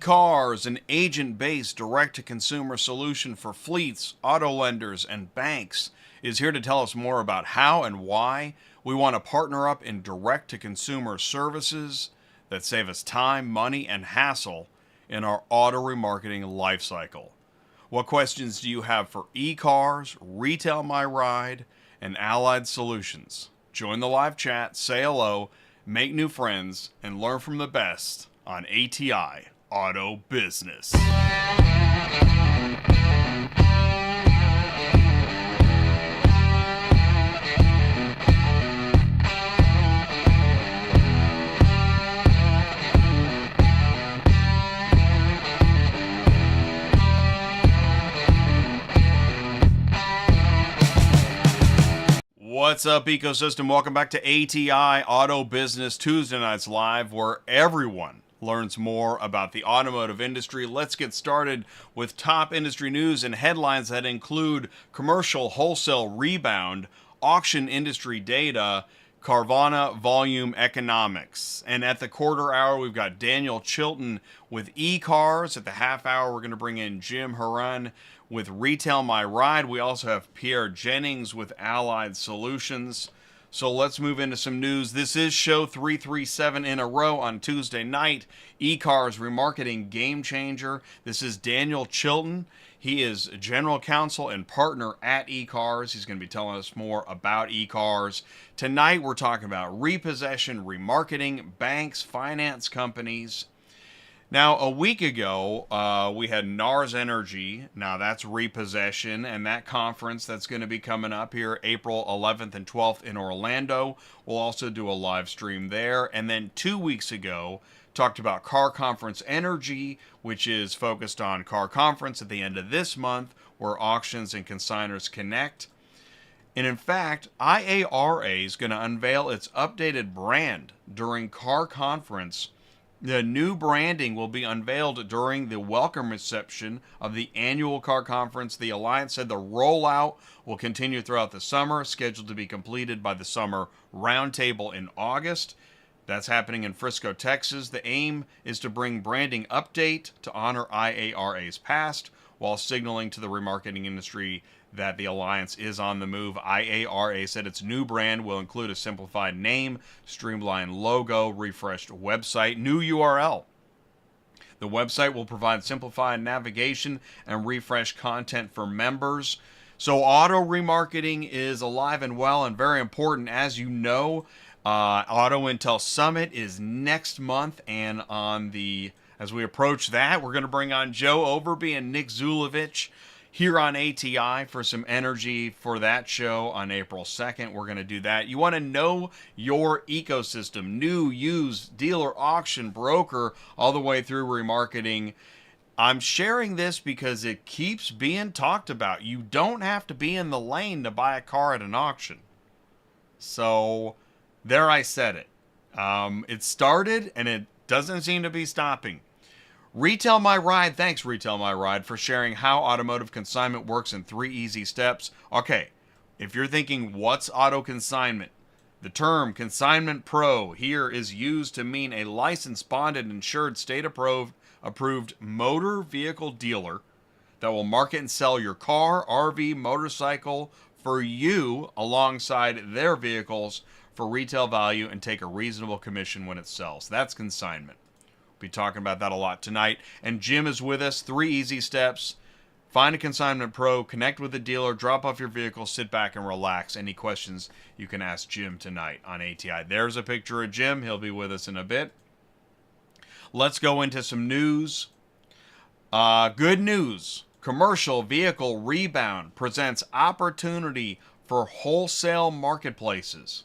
E-Carzz, an agent-based direct-to-consumer solution for fleets, auto lenders, and banks, is here to tell us more about how and why we want to partner up in direct-to-consumer services that save us time, money, and hassle in our auto remarketing lifecycle. What questions do you have for E-Carzz, Retail My Ride, and Allied Solutions? Join the live chat, say hello, make new friends, and learn from the best on ATI Auto Business. What's up, ecosystem? Welcome back to ATI Auto Business Tuesday Nights Live, where everyone learns more about the automotive industry. Let's get started with top industry news and headlines that include commercial wholesale rebound, auction industry data, Carvana volume economics. And at the quarter hour, we've got Daniel Chilton with E-Carzz. At the half hour, we're going to bring in Jim Horan with Retail My Ride. We also have Pierre Jennings with Allied Solutions. So let's move into some news. This is show 337 in a row on Tuesday night. E-Carzz Remarketing Game Changer. This is Daniel Chilton. He is General Counsel and Partner at E-Carzz. He's going to be telling us more about E-Carzz. Tonight we're talking about repossession, remarketing, banks, finance companies. Now, a week ago, we had NARS Energy. Now, that's repossession, and that conference that's going to be coming up here April 11th and 12th in Orlando. We'll also do a live stream there. And then 2 weeks ago, talked about Car Conference Energy, which is focused on Car Conference at the end of this month, where auctions and consignors connect. And in fact, IARA is going to unveil its updated brand during Car Conference. The new branding will be unveiled during the welcome reception of the annual Car Conference. The Alliance said the rollout will continue throughout the summer, scheduled to be completed by the summer roundtable in August. That's happening in Frisco, Texas. The aim is to bring branding update to honor IARA's past, while signaling to the remarketing industry that the Alliance is on the move. IARA said its new brand will include a simplified name, streamlined logo, refreshed website, new URL. The website will provide simplified navigation and refreshed content for members. So auto remarketing is alive and well and very important. As you know, Auto Intel Summit is next month, and as we approach that, we're going to bring on Joe Overby and Nick Zulovich here on ATI for some energy for that show on April 2nd. We're going to do that. You want to know your ecosystem, new, used, dealer, auction, broker, all the way through remarketing. I'm sharing this because it keeps being talked about. You don't have to be in the lane to buy a car at an auction. So there, I said it. It started and it doesn't seem to be stopping. Retail My Ride. Thanks, Retail My Ride, for sharing how automotive consignment works in 3 easy steps. Okay, if you're thinking, what's auto consignment? The term Consignment Pro here is used to mean a licensed, bonded, insured, state-approved motor vehicle dealer that will market and sell your car, RV, motorcycle for you alongside their vehicles for retail value and take a reasonable commission when it sells. That's consignment. Be talking about that a lot tonight. And Jim is with us. 3 easy steps. Find a Consignment Pro, connect with a dealer, drop off your vehicle, sit back and relax. Any questions you can ask Jim tonight on ATI. There's a picture of Jim. He'll be with us in a bit. Let's go into some news. Good news. Commercial vehicle rebound presents opportunity for wholesale marketplaces.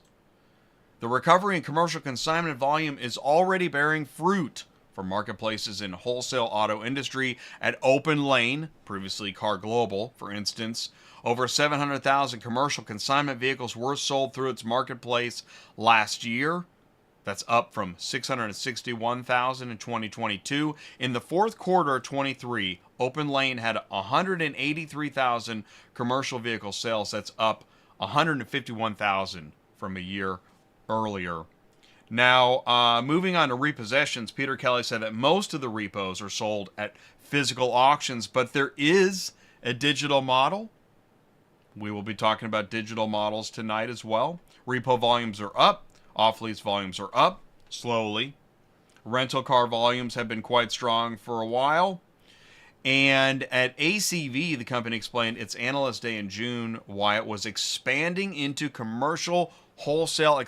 The recovery in commercial consignment volume is already bearing fruit for marketplaces in wholesale auto industry. At Open Lane, previously Car Global, for instance, over 700,000 commercial consignment vehicles were sold through its marketplace last year. That's up from 661,000 in 2022. In the fourth quarter of 23, Open Lane had 183,000 commercial vehicle sales. That's up 151,000 from a year earlier. Now, moving on to repossessions, Peter Kelly said that most of the repos are sold at physical auctions, but there is a digital model. We will be talking about digital models tonight as well. Repo volumes are up. Off-lease volumes are up, slowly. Rental car volumes have been quite strong for a while. And at ACV, the company explained its Analyst Day in June why it was expanding into commercial wholesale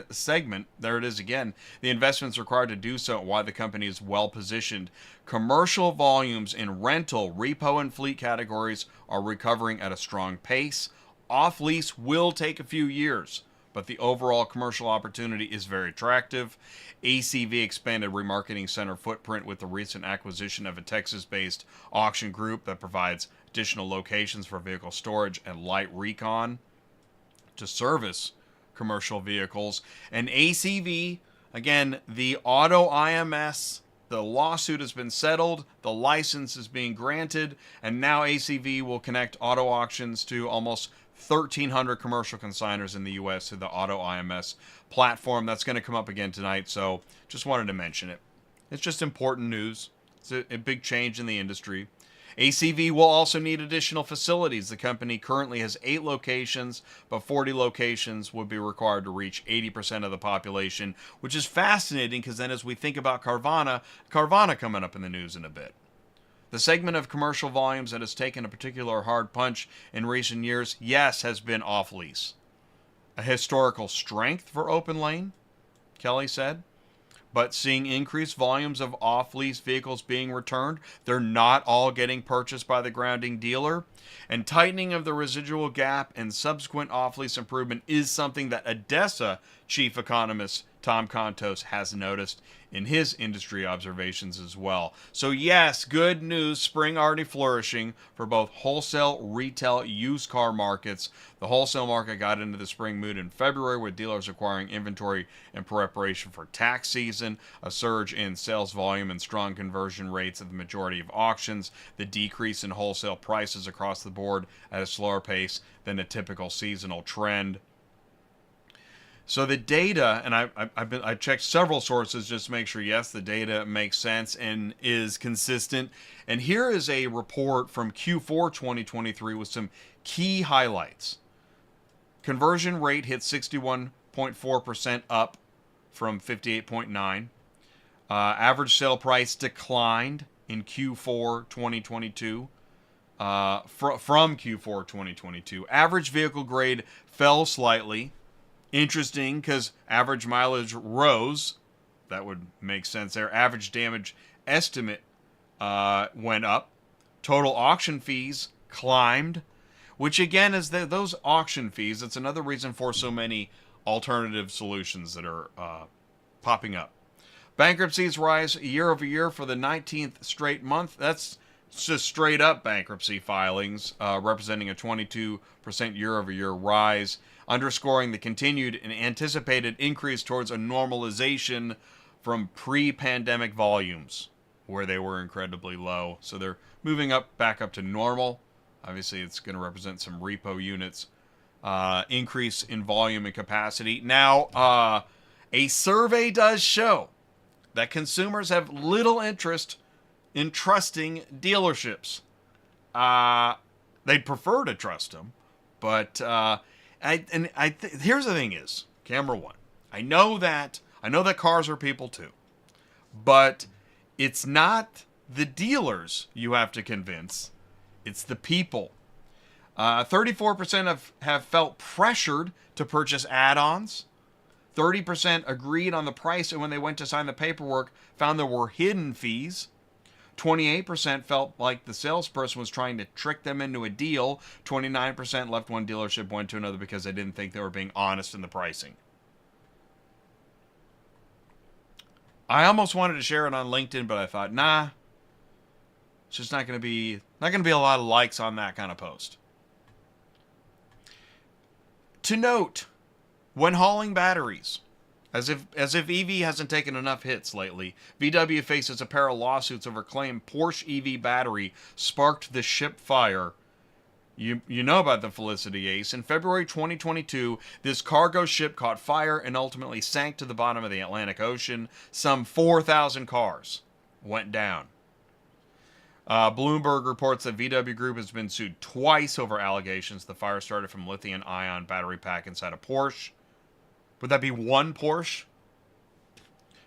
segment. There it is again. The investments required to do so, why the company is well positioned. Commercial volumes in rental, repo, and fleet categories are recovering at a strong pace. Off-lease will take a few years, but the overall commercial opportunity is very attractive. ACV expanded remarketing center footprint with the recent acquisition of a Texas-based auction group that provides additional locations for vehicle storage and light recon to service commercial vehicles. And ACV, again, the auto IMS, the lawsuit has been settled, the license is being granted, and now ACV will connect auto auctions to almost 1,300 commercial consigners in the U.S. through the Auto IMS platform. That's going to come up again tonight, so just wanted to mention it. It's just important news. It's a big change in the industry. ACV will also need additional facilities. The company currently has 8 locations, but 40 locations would be required to reach 80% of the population, which is fascinating because then as we think about Carvana coming up in the news in a bit. The segment of commercial volumes that has taken a particular hard punch in recent years, yes, has been off-lease. A historical strength for open lane, Kelly said, but seeing increased volumes of off-lease vehicles being returned. They're not all getting purchased by the grounding dealer. And tightening of the residual gap and subsequent off-lease improvement is something that ADESA chief economist Tom Contos has noticed in his industry observations as well. So yes, good news, spring already flourishing for both wholesale, retail, used car markets. The wholesale market got into the spring mood in February with dealers acquiring inventory in preparation for tax season, a surge in sales volume and strong conversion rates at the majority of auctions, the decrease in wholesale prices across the board at a slower pace than a typical seasonal trend. So the data, and I checked several sources just to make sure, yes, the data makes sense and is consistent. And here is a report from Q4 2023 with some key highlights. Conversion rate hit 61.4%, up from 58.9%. Average sale price declined in Q4 2022 from Q4 2022. Average vehicle grade fell slightly. Interesting, because average mileage rose. That would make sense there. Average damage estimate went up. Total auction fees climbed, which again is those auction fees. It's another reason for so many alternative solutions that are popping up. Bankruptcies rise year over year for the 19th straight month. That's just straight up bankruptcy filings, representing a 22% year over year rise, underscoring the continued and anticipated increase towards a normalization from pre-pandemic volumes, where they were incredibly low. So they're moving back up to normal. Obviously, it's going to represent some repo units. Increase in volume and capacity. Now, a survey does show that consumers have little interest in trusting dealerships. They'd prefer to trust them, but here's the thing: is camera one. I know that cars are people too, but it's not the dealers you have to convince; it's the people. 34% have felt pressured to purchase add-ons. 30% agreed on the price, and when they went to sign the paperwork, found there were hidden fees. 28% felt like the salesperson was trying to trick them into a deal. 29% left one dealership, went to another because they didn't think they were being honest in the pricing. I almost wanted to share it on LinkedIn, but I thought, nah, it's just not going to be a lot of likes on that kind of post. To note, when hauling batteries, as if EV hasn't taken enough hits lately, VW faces a pair of lawsuits over claim Porsche EV battery sparked the ship fire You know about the Felicity Ace. In February 2022, this cargo ship caught fire and ultimately sank to the bottom of the Atlantic Ocean. Some 4,000 cars went down. Bloomberg reports that VW Group has been sued twice over allegations the fire started from lithium-ion battery pack inside a Porsche. Would that be one Porsche?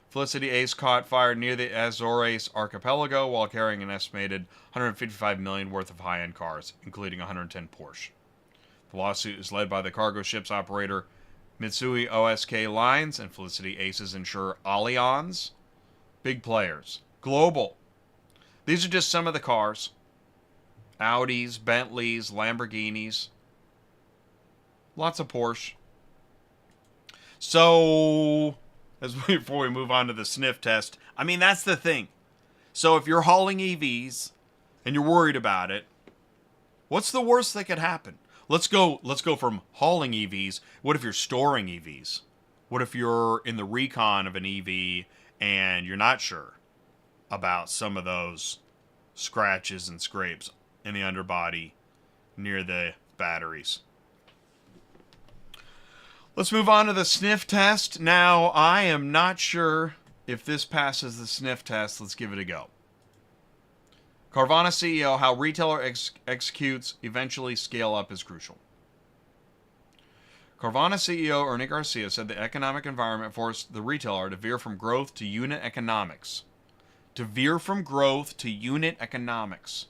Felicity Ace caught fire near the Azores archipelago while carrying an estimated $155 million worth of high-end cars, including 110 Porsche. The lawsuit is led by the cargo ship's operator Mitsui OSK Lines and Felicity Ace's insurer Allianz. Big players. Global. These are just some of the cars. Audis, Bentleys, Lamborghinis. Lots of Porsche. So, before we move on to the sniff test, I mean, that's the thing. So if you're hauling EVs and you're worried about it, what's the worst that could happen? Let's go from hauling EVs. What if you're storing EVs? What if you're in the recon of an EV and you're not sure about some of those scratches and scrapes in the underbody near the batteries? Let's move on to the sniff test. Now, I am not sure if this passes the sniff test. Let's give it a go. Carvana CEO, how retailer executes eventually scale up is crucial. Carvana CEO Ernie Garcia said the economic environment forced the retailer to veer from growth to unit economics. To veer from growth to unit economics.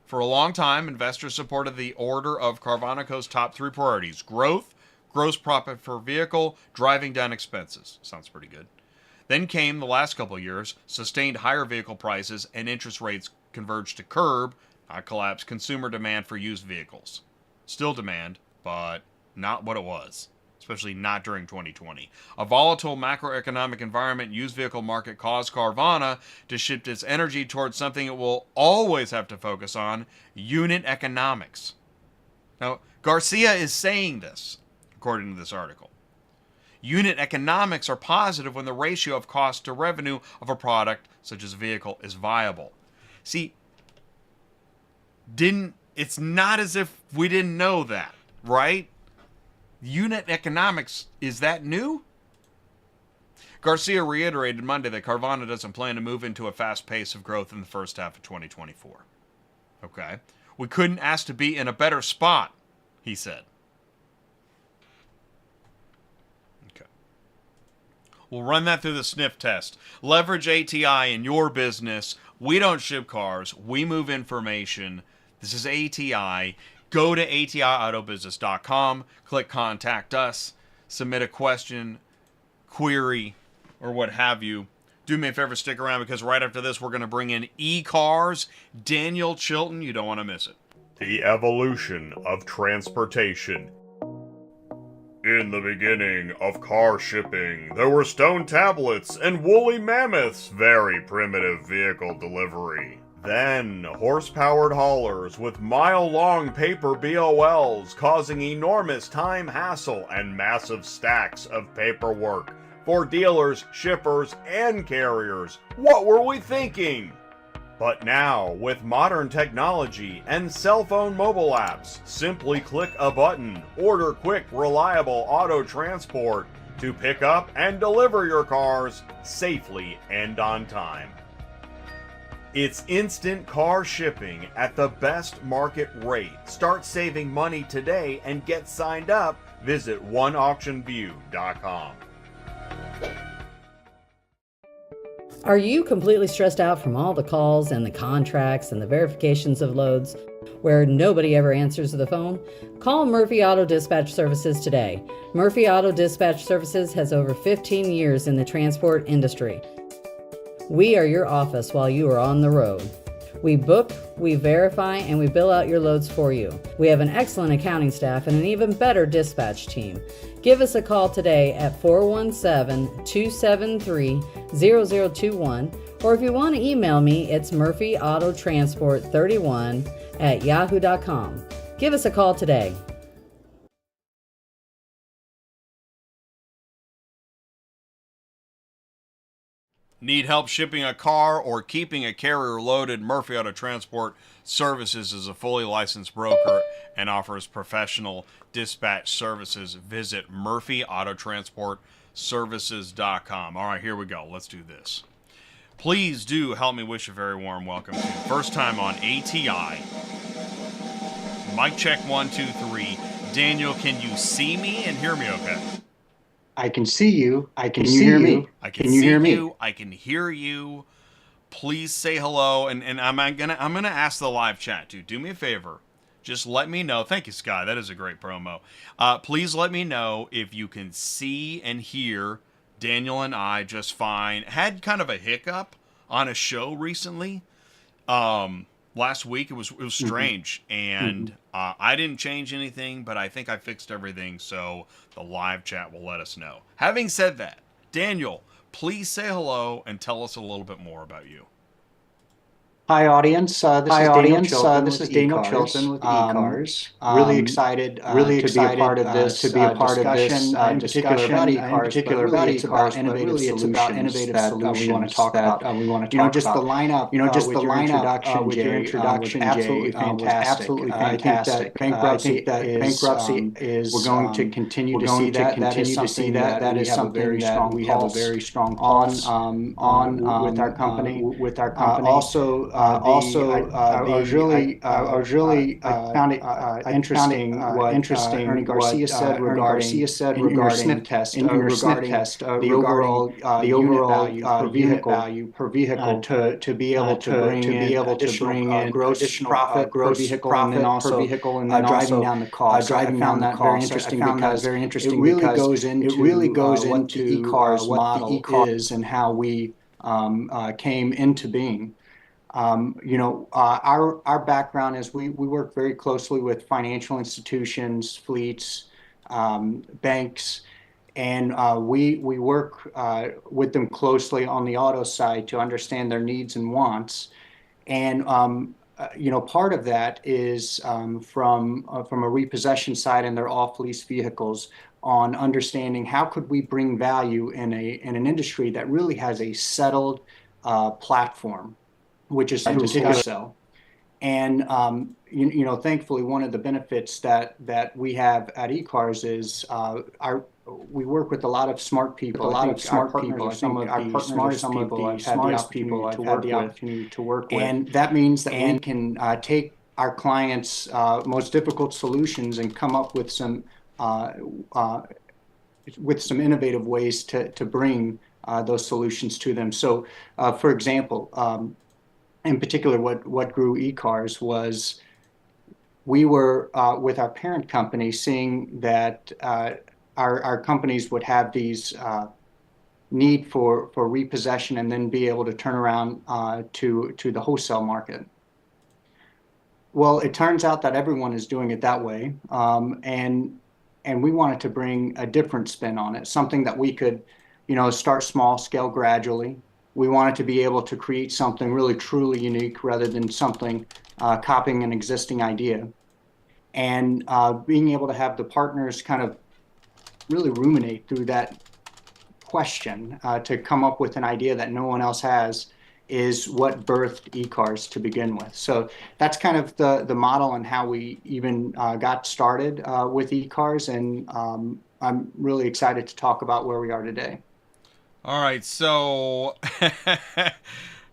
For a long time, investors supported the order of Carvana Co.'s top three priorities: growth, gross profit per vehicle, driving down expenses. Sounds pretty good. Then came the last couple of years, sustained higher vehicle prices, and interest rates converged to curb, not collapse, consumer demand for used vehicles. Still demand, but not what it was, especially not during 2020. A volatile macroeconomic environment, used vehicle market caused Carvana to shift its energy towards something it will always have to focus on: unit economics. Now, Garcia is saying this, according to this article. Unit economics are positive when the ratio of cost to revenue of a product, such as a vehicle, is viable. See, it's not as if we didn't know that, right? Unit economics, is that new? Garcia reiterated Monday that Carvana doesn't plan to move into a fast pace of growth in the first half of 2024. Okay. We couldn't ask to be in a better spot, he said. We'll run that through the sniff test. Leverage ATI in your business. We don't ship cars. We move information. This is ATI. Go to ATIautobusiness.com. Click Contact Us. Submit a question, query, or what have you. Do me a favor, stick around, because right after this, we're going to bring in E-Carzz, Daniel Chilton. You don't want to miss it. The evolution of transportation. In the beginning of car shipping, there were stone tablets and woolly mammoths, very primitive vehicle delivery. Then, horse-powered haulers with mile-long paper BOLs causing enormous time hassle and massive stacks of paperwork for dealers, shippers, and carriers. What were we thinking? But now, with modern technology and cell phone mobile apps, simply click a button, order quick, reliable auto transport to pick up and deliver your cars safely and on time. It's instant car shipping at the best market rate. Start saving money today and get signed up. Visit oneauctionview.com. Are you completely stressed out from all the calls and the contracts and the verifications of loads where nobody ever answers the phone? Call Murphy Auto Dispatch Services today. Murphy Auto Dispatch Services has over 15 years in the transport industry. We are your office while you are on the road. We book, we verify, and we bill out your loads for you. We have an excellent accounting staff and an even better dispatch team. Give us a call today at 417-273-0021, or if you want to email me, it's murphyautotransport31@yahoo.com. Give us a call today. Need help shipping a car or keeping a carrier loaded? Murphy Auto Transport Services is a fully licensed broker and offers professional dispatch services. Visit murphyautotransportservices.com. All right, here we go. Let's do this. Please do help me wish a very warm welcome to first time on ATI. Mic check 1, 2, 3. Daniel, can you see me and hear me okay? I can see you. Can you hear me? Can you hear me? I can hear you. Please say hello, and I'm gonna ask the live chat to do me a favor. Just let me know. Thank you, Sky. That is a great promo. Please let me know if you can see and hear Daniel and I just fine. Had kind of a hiccup on a show recently. Last week it was strange, and I didn't change anything, but I think I fixed everything, so the live chat will let us know. Having said that, Daniel, please say hello and tell us a little bit more about you. Hi, audience. This is Daniel Chilton with E-Carzz. Really excited to be a part of this discussion, in particular about E-Carzz, but really it's about innovative solutions that we want to talk about. Just the lineup, with your introduction, Jay, absolutely fantastic. I think that bankruptcy is, we're going to continue to see that. That is something that we have a very strong pulse on with our company. Also, I was really found it interesting what Ernie Garcia said regarding in your Sniff Test, the overall unit value per vehicle to be able to bring in gross profit per vehicle, and then also driving down the cost. I found that very interesting because it really goes into what the E-Carzz model is and how we came into being. Our background is we work very closely with financial institutions, fleets, banks, and we work with them closely on the auto side to understand their needs and wants. And part of that is from a repossession side and their off-lease vehicles, on understanding how could we bring value in an industry that really has a settled platform, which is through Wholesale. And thankfully, one of the benefits that we have at E-Carzz is we work with a lot of smart people. Some of the smartest people I've had the opportunity to work with. And that means that we can take our clients' most difficult solutions and come up with some innovative ways to bring those solutions to them. So, for example, in particular, what grew E-Carzz was we were with our parent company seeing that our companies would have these need for repossession and then be able to turn around to the wholesale market. Well, it turns out that everyone is doing it that way, and we wanted to bring a different spin on it, something that we could, start small, scale gradually. We wanted to be able to create something really truly unique rather than something copying an existing idea. And being able to have the partners kind of really ruminate through that question to come up with an idea that no one else has is what birthed E-Carzz to begin with. So that's kind of the model and how we even got started with E-Carzz, and I'm really excited to talk about where we are today. All right, so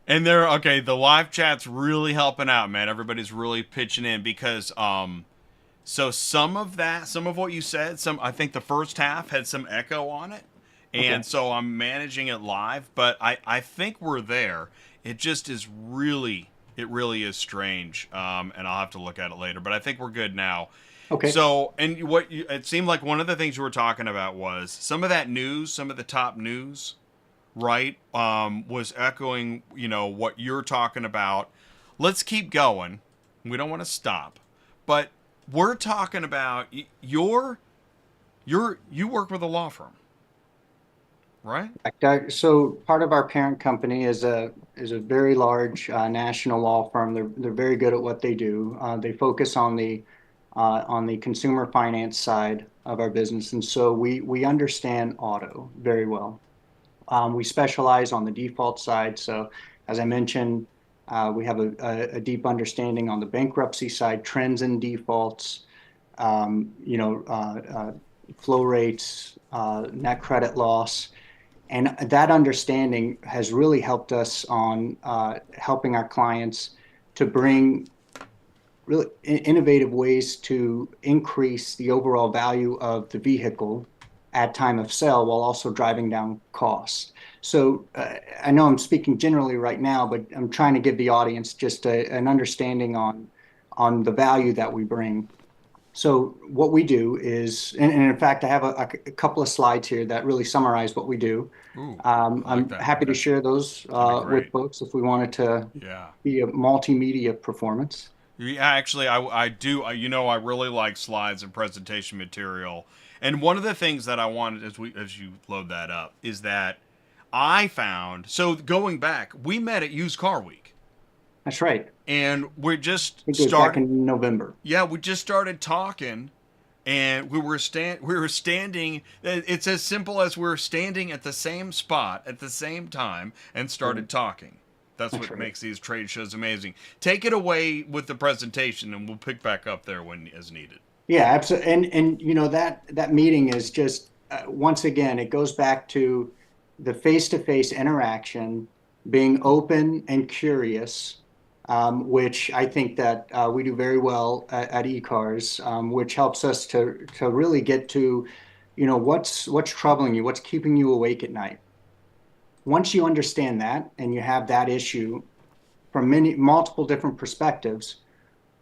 and the live chat's really helping out, man. Everybody's really pitching in because so some of what you said, I think the first half had some echo on it. And so I'm managing it live, but I think we're there. It just is really is strange. And I'll have to look at it later, but I think we're good now. Okay. So, and it seemed like one of the things you were talking about was some of that news, some of the top news, right, was echoing, what you're talking about. Let's keep going. We don't want to stop. But we're talking about you work with a law firm, right? So part of our parent company is a very large national law firm. They're very good at what they do. They focus on the consumer finance side of our business, and so we understand auto very well. We specialize on the default side. So, as I mentioned, we have a deep understanding on the bankruptcy side, trends in defaults, you know, flow rates, net credit loss. And that understanding has really helped us on helping our clients to bring really innovative ways to increase the overall value of the vehicle at time of sale while also driving down costs. So I know I'm speaking generally right now, but I'm trying to give the audience just an understanding on the value that we bring. So what we do is, and in fact, I have a couple of slides here that really summarize what we do. Ooh, I like I'm that. happy to Okay. share those That'd be with great. folks if we wanted to Yeah. be a multimedia performance. Yeah, actually, I do. I really like slides and presentation material. And one of the things that I wanted as you load that up is that I found so going back, we met at Used Car Week, That's right. and we just It goes back started. in November. Yeah, we just started talking, and we were standing. It's as simple as we were standing at the same spot at the same time and started talking. That's That's what right. makes these trade shows amazing. Take it away with the presentation, and we'll pick back up there when as needed. Yeah, absolutely. And you know that meeting is just once again it goes back to the face-to-face interaction, being open and curious, which I think that we do very well at E-Carzz, which helps us to really get to, you know, what's troubling you, what's keeping you awake at night. Once you understand that and you have that issue from multiple different perspectives,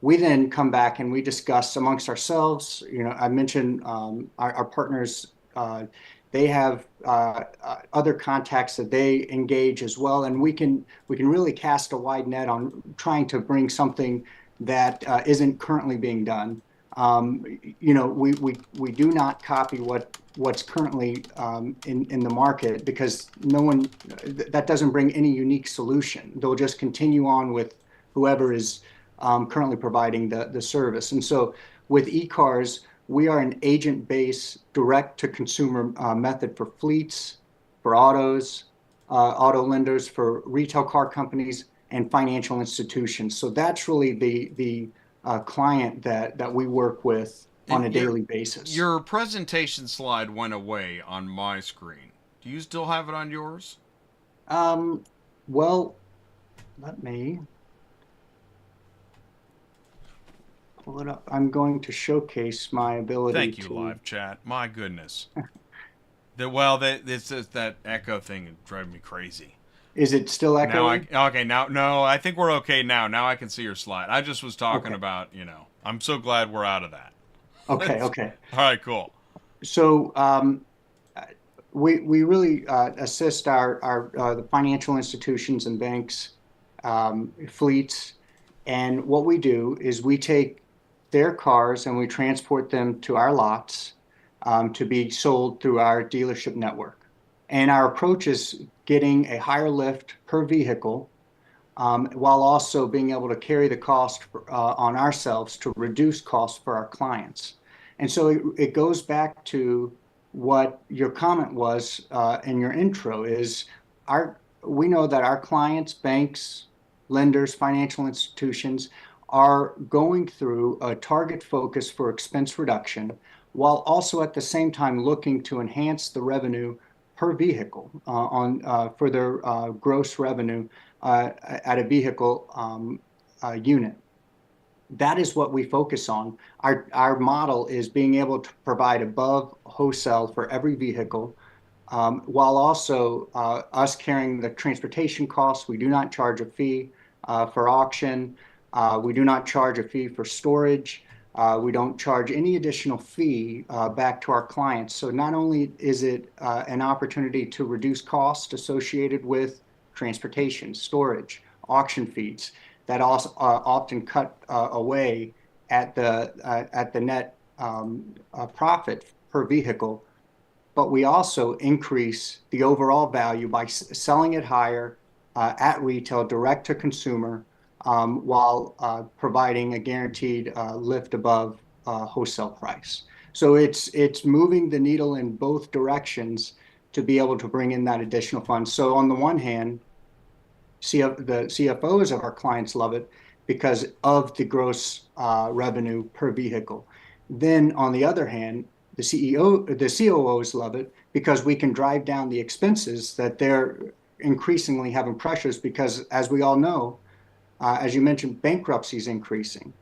we then come back and we discuss amongst ourselves. You know, I mentioned our partners, they have other contacts that they engage as well, and we can really cast a wide net on trying to bring something that isn't currently being done. You know, we do not copy what's currently in the market because no one that doesn't bring any unique solution. They'll just continue on with whoever is currently providing the service. And so with E-Carzz, we are an agent-based direct-to-consumer method for fleets, for auto lenders, for retail car companies, and financial institutions. So that's really the client that we work with on And a daily basis. your presentation slide went away on my screen. Do you still have it on yours? Um, well, let me pull it up. I'm going to showcase my ability Thank you, to. live chat. My goodness. That it's just that echo thing is driving me crazy. Is it still Now I echoing? okay now no I think we're okay now. Now I can see your slide. I just was talking Okay. about I'm so glad we're out of that. Okay. Okay. All right, cool. So we really assist our the financial institutions and banks, fleets, and what we do is we take their cars and we transport them to our lots to be sold through our dealership network. And our approach is getting a higher lift per vehicle while also being able to carry the cost on ourselves to reduce costs for our clients. And so it goes back to what your comment was in your intro is we know that our clients, banks, lenders, financial institutions are going through a target focus for expense reduction while also at the same time looking to enhance the revenue per vehicle on for their gross revenue at a vehicle unit. That is what we focus on. Our model is being able to provide above wholesale for every vehicle, while also us carrying the transportation costs. We do not charge a fee for auction. We do not charge a fee for storage. We don't charge any additional fee back to our clients. So not only is it an opportunity to reduce costs associated with transportation, storage, auction fees that also often cut away at the net profit per vehicle, but we also increase the overall value by selling it higher at retail, direct to consumer, while providing a guaranteed lift above wholesale price. So it's moving the needle in both directions to be able to bring in that additional funds. So on the one hand, the CFOs of our clients love it because of the gross revenue per vehicle. Then on the other hand, the COOs love it because we can drive down the expenses that they're increasingly having pressures because, as we all know, as you mentioned, bankruptcy is increasing.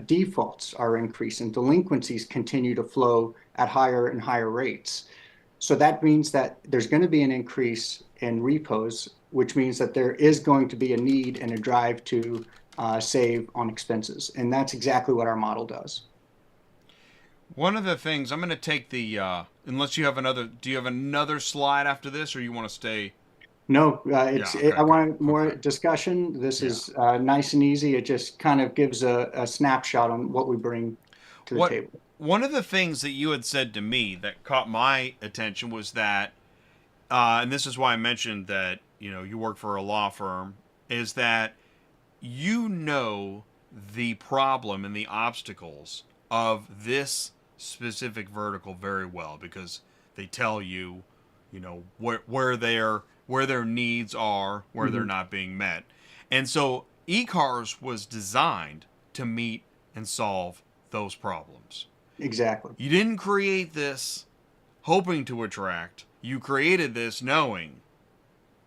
Defaults are increasing. Delinquencies continue to flow at higher and higher rates. So that means that there's going to be an increase in repos, which means that there is going to be a need and a drive to save on expenses. And that's exactly what our model does. One of the things I'm going to take unless you have do you have another slide after this, or you want to stay? No, I want more okay. discussion. This is nice and easy. It just kind of gives a snapshot on what we bring to the table. One of the things that you had said to me that caught my attention was that, and this is why I mentioned that, you work for a law firm, is that the problem and the obstacles of this specific vertical very well because they tell you, where their needs are, where they're not being met. And so E-Carzz was designed to meet and solve those problems. Exactly. You didn't create this hoping to attract. You created this knowing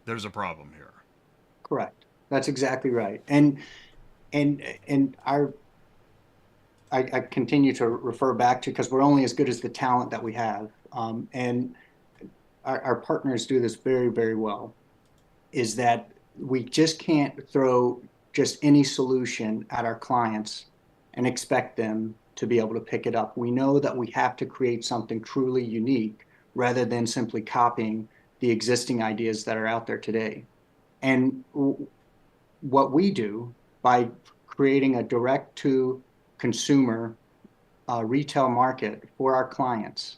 there's a problem here. Correct. That's exactly right. And I continue to refer back to, because we're only as good as the talent that we have. And our partners do this very, very well, is that we just can't throw just any solution at our clients and expect them to be able to pick it up. We know that we have to create something truly unique rather than simply copying the existing ideas that are out there today. And what we do by creating a direct to consumer retail market for our clients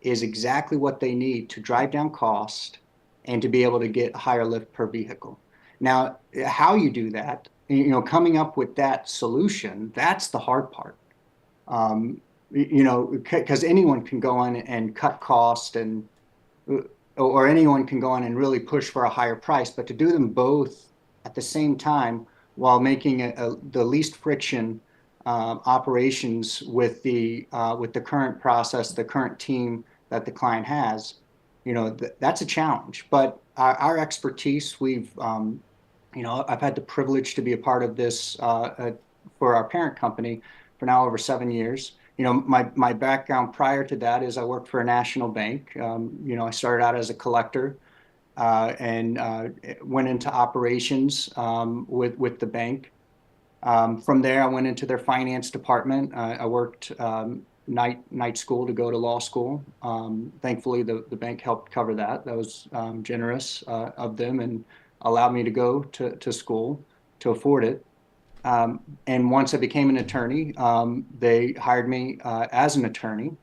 is exactly what they need to drive down cost and to be able to get a higher lift per vehicle. Now, how you do that, coming up with that solution, that's the hard part. Because anyone can go in and cut cost or anyone can go in and really push for a higher price, but to do them both at the same time while making the least friction operations with the current process, the current team that the client has, that's a challenge. But our expertise, I've had the privilege to be a part of this for our parent company for now over 7 years. My background prior to that is I worked for a national bank. I started out as a collector and went into operations with the bank. From there, I went into their finance department. I worked night school to go to law school. Thankfully, the bank helped cover that. That was generous of them and allowed me to go to school to afford it. And once I became an attorney, they hired me as an attorney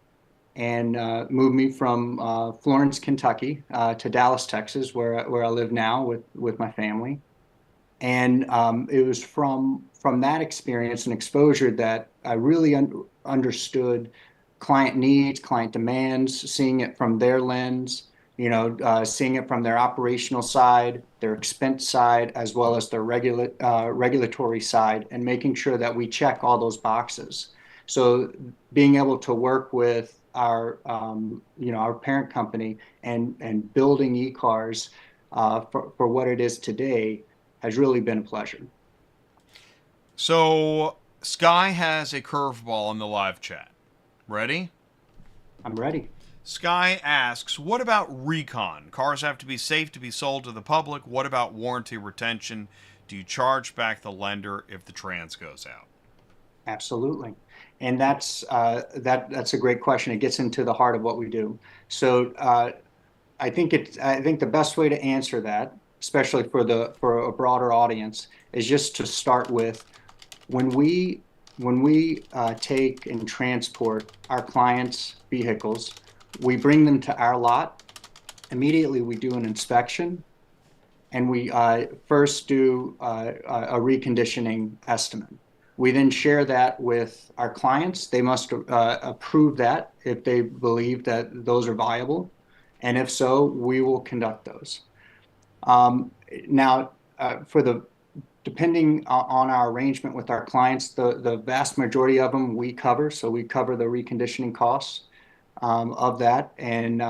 and moved me from Florence, Kentucky to Dallas, Texas, where I live now with my family. And it was from that experience and exposure that I really understood client needs, client demands, seeing it from their lens, seeing it from their operational side, their expense side, as well as their regulatory side, and making sure that we check all those boxes. So being able to work with our parent company and building E-Carzz for what it is today has really been a pleasure. So Sky has a curveball in the live chat. Ready? I'm ready. Sky asks, what about recon? Cars have to be safe to be sold to the public. What about warranty retention? Do you charge back the lender if the trans goes out? Absolutely. And that's a great question. It gets into the heart of what we do. So I think the best way to answer that, especially for a broader audience, is just to start with when we take and transport our clients' vehicles, we bring them to our lot. Immediately, we do an inspection, and we first do a reconditioning estimate. We then share that with our clients. They must approve that if they believe that those are viable. And if so, we will conduct those. Now, depending on our arrangement with our clients, the vast majority of them we cover. So we cover the reconditioning costs of that, and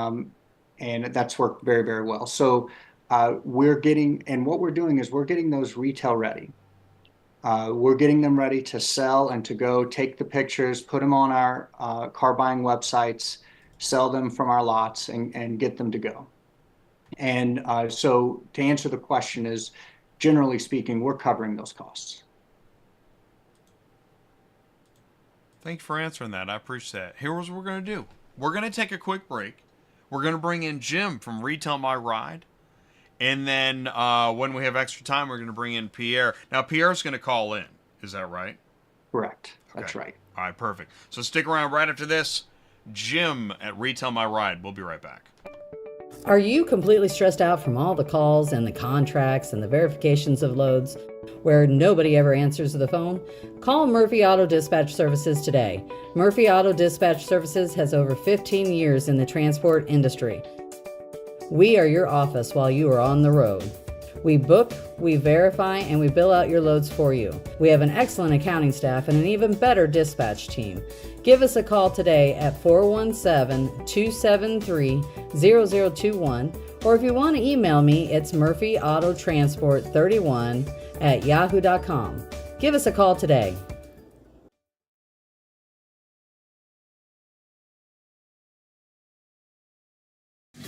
that's worked very, very well. So what we're doing is we're getting those retail ready. We're getting them ready to sell and to go take the pictures, put them on our car buying websites, sell them from our lots, and get them to go. And so to answer the question is, generally speaking, we're covering those costs. Thanks for answering that. I appreciate that. Here's what we're going to do. We're going to take a quick break. We're going to bring in Jim from Retail My Ride. And then when we have extra time, we're going to bring in Pierre. Now, Pierre's going to call in. Is that right? Correct. Okay. That's right. All right, perfect. So stick around right after this. Jim at Retail My Ride. We'll be right back. Are you completely stressed out from all the calls and the contracts and the verifications of loads where nobody ever answers the phone? Call Murphy Auto Dispatch Services today. Murphy Auto Dispatch Services has over 15 years in the transport industry. We are your office while you are on the road. We book, we verify, and we bill out your loads for you. We have an excellent accounting staff and an even better dispatch team. Give us a call today at 417-273-0021, or if you want to email me, it's murphyautotransport31@yahoo.com. Give us a call today.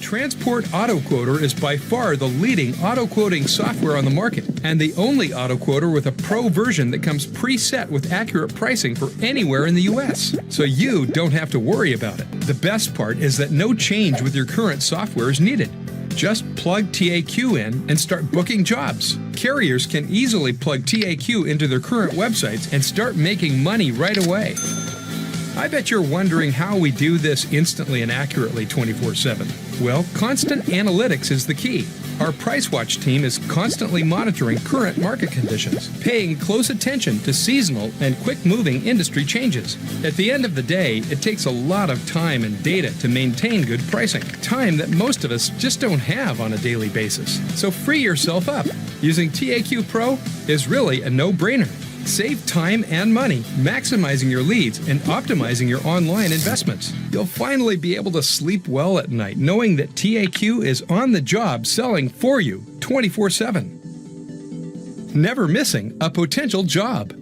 Transport Auto Quoter is by far the leading auto quoting software on the market, and the only auto quoter with a pro version that comes preset with accurate pricing for anywhere in the U.S. So you don't have to worry about it. The best part is that no change with your current software is needed. Just plug TAQ in and start booking jobs. Carriers can easily plug TAQ into their current websites and start making money right away. I bet you're wondering how we do this instantly and accurately 24/7. Well, constant analytics is the key. Our Price Watch team is constantly monitoring current market conditions, paying close attention to seasonal and quick-moving industry changes. At the end of the day, it takes a lot of time and data to maintain good pricing, time that most of us just don't have on a daily basis. So free yourself up. Using TAQ Pro is really a no-brainer. Save time and money, maximizing your leads and optimizing your online investments. You'll finally be able to sleep well at night knowing that TAQ is on the job selling for you 24/7. Never missing a potential job.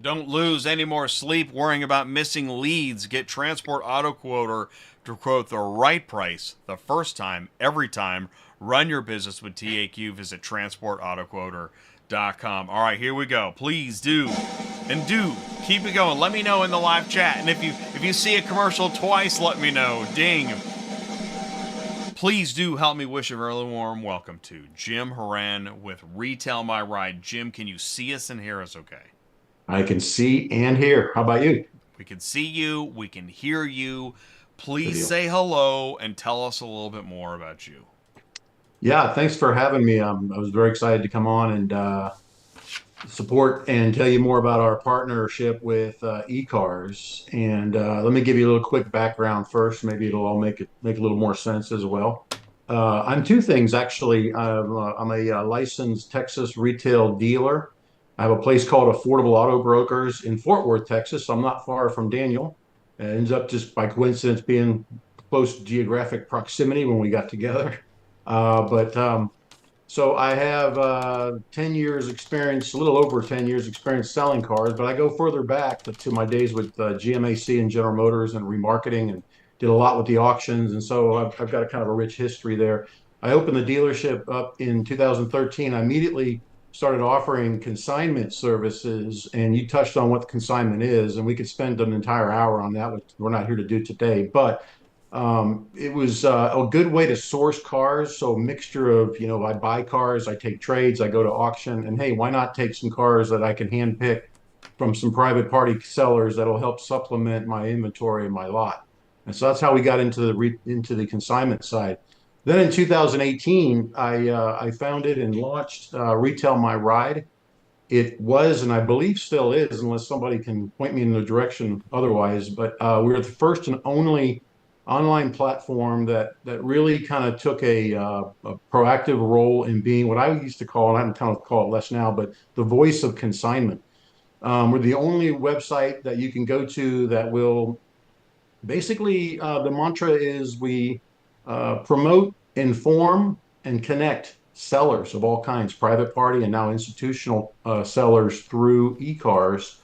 Don't lose any more sleep worrying about missing leads. Get Transport Auto Quoter to quote the right price the first time, every time. Run your business with TAQ. Visit transportautoquoter.com. All right, here we go. Please do keep it going. Let me know in the live chat. And if you see a commercial twice, let me know. Ding. Please do help me wish a very warm welcome to Jim Horan with Retail My Ride. Jim, can you see us and hear us okay? I can see and hear. How about you? We can see you. We can hear you. Please say hello and tell us a little bit more about you. Yeah, thanks for having me. I was very excited to come on and support and tell you more about our partnership with E-Carzz. And let me give you a little quick background first. Maybe it'll all make a little more sense as well. I'm two things, actually. I'm a licensed Texas retail dealer. I have a place called Affordable Auto Brokers in Fort Worth, Texas. So I'm not far from Daniel. It ends up just by coincidence being close geographic proximity when we got together. So I have 10 years experience, a little over 10 years experience selling cars, but I go further back to my days with GMAC and General Motors and remarketing, and did a lot with the auctions. And so I've got a kind of a rich history there. I opened the dealership up in 2013. I immediately started offering consignment services, and you touched on what consignment is, and we could spend an entire hour on that, which we're not here to do today. But it was a good way to source cars. So a mixture of, I buy cars, I take trades, I go to auction, and hey, why not take some cars that I can hand pick from some private party sellers that'll help supplement my inventory and my lot. And so that's how we got into the consignment side. Then in 2018, I founded and launched Retail My Ride. It was, and I believe still is, unless somebody can point me in the direction otherwise. But we're the first and only online platform that really kind of took a proactive role in being what I used to call, and I kind of call it less now, but the voice of consignment. We're the only website that you can go to that will basically, the mantra is we promote, inform, and connect sellers of all kinds, private party and now institutional sellers through E-Carzz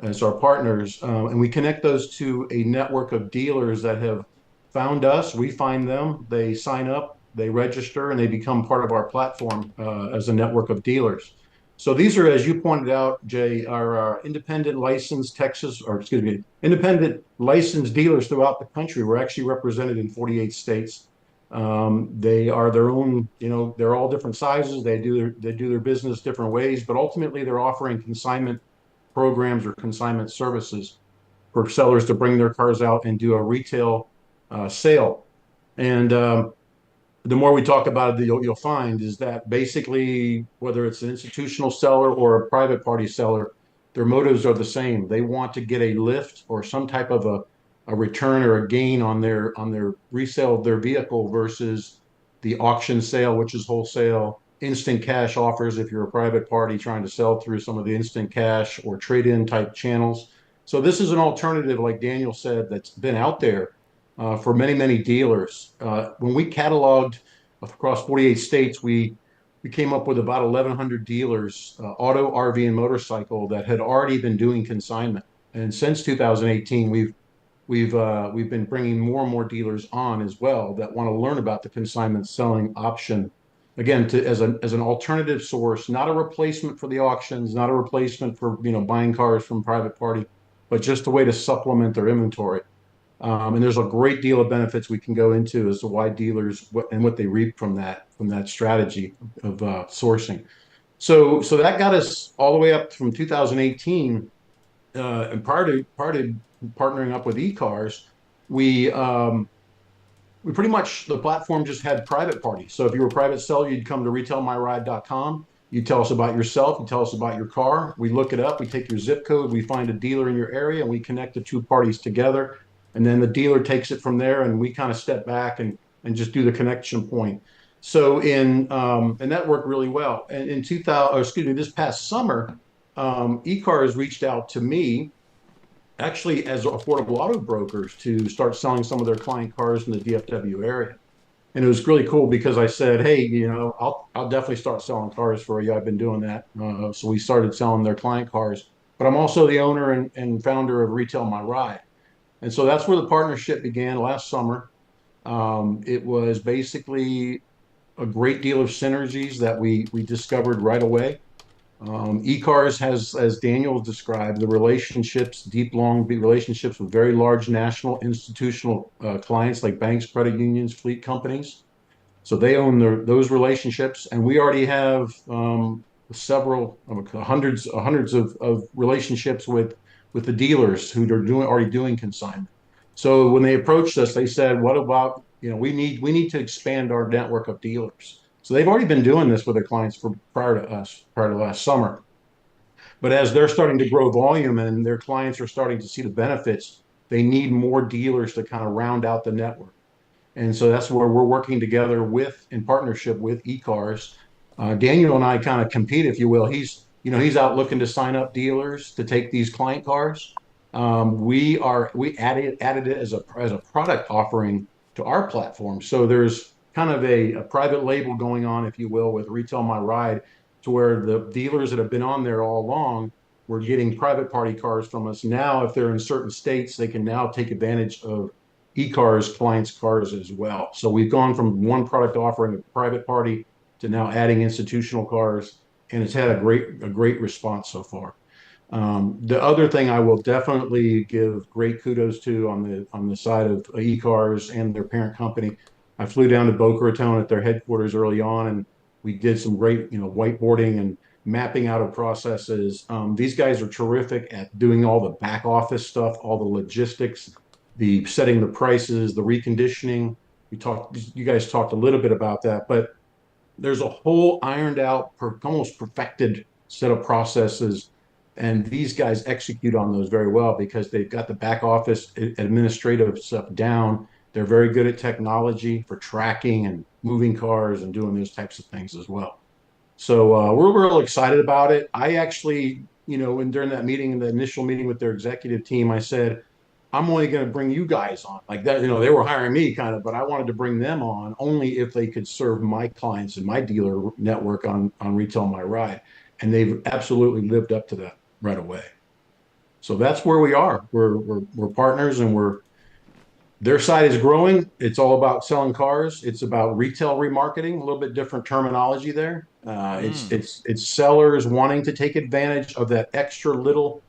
as our partners. And we connect those to a network of dealers that have found us. We find them, they sign up, they register, and they become part of our platform as a network of dealers. So these are, as you pointed out, Jay, are independent licensed Texas, or excuse me, independent licensed dealers throughout the country. We're actually represented in 48 states. They are their own, they're all different sizes. They do their business different ways, but ultimately they're offering consignment programs or consignment services for sellers to bring their cars out and do a retail sale. And the more we talk about it, you'll find is that basically, whether it's an institutional seller or a private party seller, their motives are the same. They want to get a lift or some type of a return or a gain on their resale of their vehicle versus the auction sale, which is wholesale, instant cash offers if you're a private party trying to sell through some of the instant cash or trade-in type channels. So this is an alternative, like Daniel said, that's been out there for many, many dealers. When we cataloged across 48 states, we came up with about 1,100 dealers, auto, RV, and motorcycle, that had already been doing consignment. And since 2018, we've been bringing more and more dealers on as well that want to learn about the consignment selling option. Again, as an alternative source, not a replacement for the auctions, not a replacement for buying cars from private party, but just a way to supplement their inventory. And there's a great deal of benefits we can go into as to why dealers what they reap from that strategy of sourcing. So that got us all the way up from 2018. And prior to partnering up with E-Carzz, we pretty much, the platform just had private parties. So if you were a private seller, you'd come to retailmyride.com. You tell us about yourself. You tell us about your car. We look it up. We take your zip code. We find a dealer in your area, and we connect the two parties together. And then the dealer takes it from there, and we kind of step back and just do the connection point. So and that worked really well. And in 2000, or excuse me, this past summer, E-Carzz reached out to me, actually as affordable auto brokers, to start selling some of their client cars in the DFW area. And it was really cool because I said, hey, I'll definitely start selling cars for you. I've been doing that. So we started selling their client cars. But I'm also the owner and founder of Retail My Ride. And so that's where the partnership began last summer. It was basically a great deal of synergies that we discovered right away. E-Carzz has, as Daniel described, the relationships, deep, long relationships with very large national institutional clients like banks, credit unions, fleet companies. So they own those relationships, and we already have several hundreds of relationships with the dealers who are already doing consignment. So when they approached us, they said, "What about we need to expand our network of dealers." So they've already been doing this with their clients prior to last summer. But as they're starting to grow volume and their clients are starting to see the benefits, they need more dealers to kind of round out the network. And so that's where we're working together in partnership with E-Carzz. Daniel and I kind of compete, if you will. He's out looking to sign up dealers to take these client cars. We added it as a product offering to our platform. So there's kind of a private label going on, if you will, with Retail My Ride, to where the dealers that have been on there all along were getting private party cars from us. Now, if they're in certain states, they can now take advantage of E-Carzz clients' cars as well. So we've gone from one product offering a private party to now adding institutional cars, and it's had a great response so far. The other thing I will definitely give great kudos to on the side of E-Carzz and their parent company, I flew down to Boca Raton at their headquarters early on, and we did some great whiteboarding and mapping out of processes. These guys are terrific at doing all the back office stuff, all the logistics, the setting the prices, the reconditioning. You guys talked a little bit about that, but there's a whole ironed out, almost perfected set of processes. And these guys execute on those very well because they've got the back office administrative stuff down. They're very good at technology for tracking and moving cars and doing those types of things as well. So we're real excited about it. I actually, when during that meeting, in the initial meeting with their executive team, I said, I'm only going to bring you guys on like that. They were hiring me kind of, but I wanted to bring them on only if they could serve my clients and my dealer network on Retail My Ride. And they've absolutely lived up to that right away. So that's where we are. We're partners, and their side is growing. It's all about selling cars. It's about retail remarketing, a little bit different terminology there. It's sellers wanting to take advantage of that extra little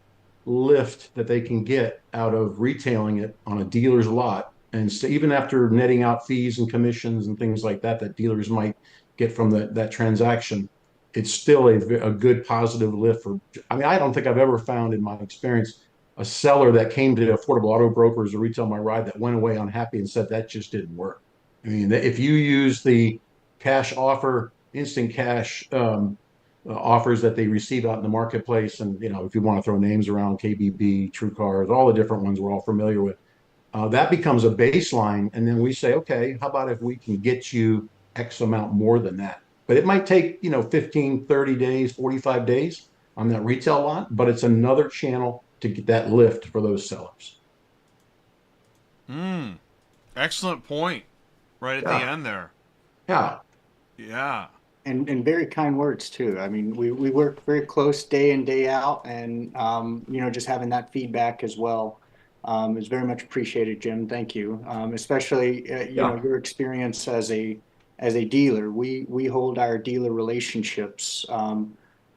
lift that they can get out of retailing it on a dealer's lot. And so even after netting out fees and commissions and things like that, that dealers might get from that transaction, it's still a good positive lift for, I mean, I don't think I've ever found in my experience a seller that came to Affordable Auto Brokers or Retail My Ride that went away unhappy and said that just didn't work. I mean, if you use the cash offer, instant cash offers that they receive out in the marketplace, and if you want to throw names around, KBB, True Cars, all the different ones we're all familiar with, that becomes a baseline. And then we say, okay, how about if we can get you X amount more than that? But it might take 15, 30 days, 45 days on that retail lot, but it's another channel to get that lift for those sellers. Excellent point right at the end there. Yeah. Yeah. And very kind words too. I mean, we work very close day in, day out, and just having that feedback as well is very much appreciated, Jim. Thank you. Especially your experience as a dealer. We hold our dealer relationships